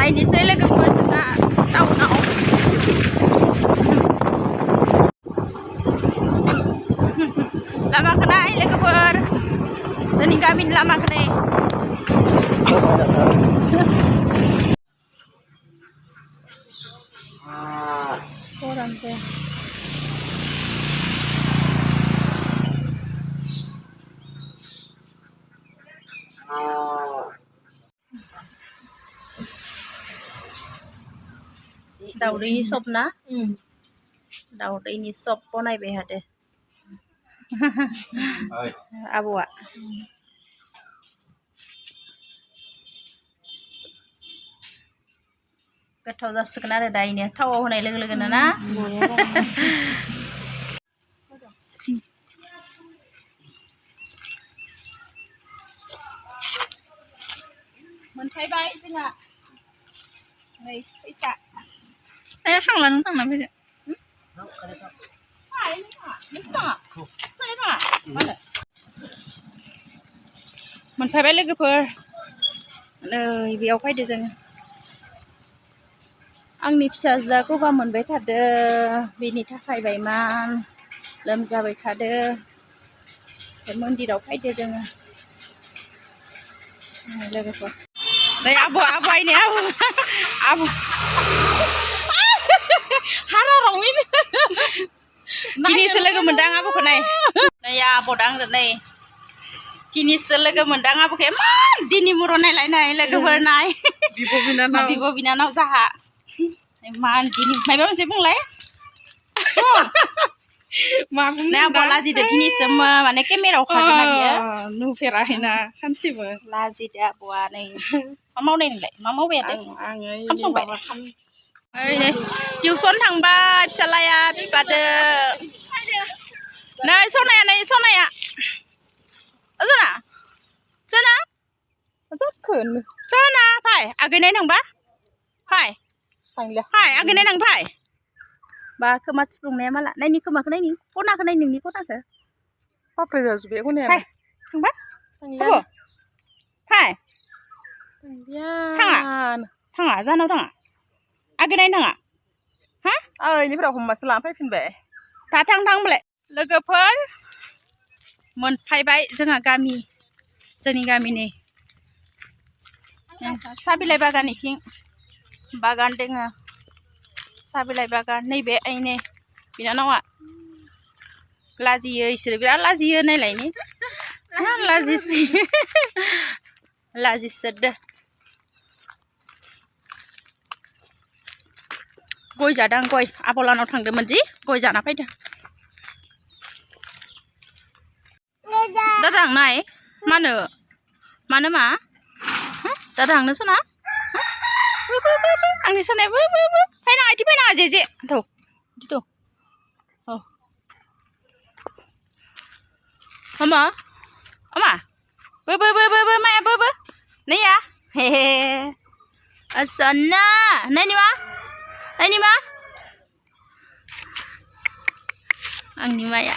थांनायनिसै लोगोफोर जोंना टाउनाव लामाखौ नाय लोगोफोर जोंनि गामिनि लामाखौ नाय खरानसै दाउदैनि सब ना दाउदैनि सब बनायबाय हादो आबौआ गोथाव जासिगोन आरो दायनो थावाव होनाय लोगो लोगोनो ना मोनफैबाय जोंहा नै फैसा थांला नों थांना फैदो मोनफैबाय लोगोफोर नै बेयाव फैदो जों आंनि फिसाजोआ गगा मोनबाय थादो बेनि थाखाय बायमान लोमजाबाय थादो मन्दिराव फैदो जोङो लोगोफोर नै आब' आइने आब' हारा रङैनो दिनैसो लोगो मोनदां आब'खौ नाय नै आब'दां नै दिनैसो लोगो मोनदां आब'खौ इमान दिनै मुर' नायलायनाय लोगोफोर नाय बिब' बिनानाव जाहा इमान दिनै माबा मोनसे बुंलाय मा बुंनो आब' लाजिदो दिनैसो माने केमेरायाव खागोन ना बियो नुफेराखैना सानसेबो लाजिदो आब'आ नै मा मावनाय नोंलाय मा मावबाय थादों ओंखाम संबाय नै टिउसन थांबाय फिसालाया बिफादो नै सनाया जना फाय आगैनाय थांबा फाय आगैनाय थां फाय बा खोमा सिफ्लुंनाया माला नायनि खोमाखौ नायनि खनाखौ नाय नोंनि खनाखौ पाप्राय जाजोब्बाय खनाया थांबा फाय थाङा जानाव थाङा आगैनायनो थाङा हा ओइनिफ्राय हमबासो लाना फैफिनबाय दा थां होनबालाय लोगोफोर मोनफैबाय जोंहा जोंनि गामिनि साहा बिलाइ बागानथिं बागान दोङो साहा बिलाइ बागान नैबे आइने बिनानावा लाजियो इसोरो बिराद लाजियो नायलायनि लाजिसोदो गय जादां गय आब'लानाव थांदोंमोन जि गय जाना फैदों दादा नाय मानो मा दादा आंनो सना आंनि सनाया फैनाङा इदि फैनाङा जे थ' औ अमा माया नैया हे सना नायनि मा आंनि माया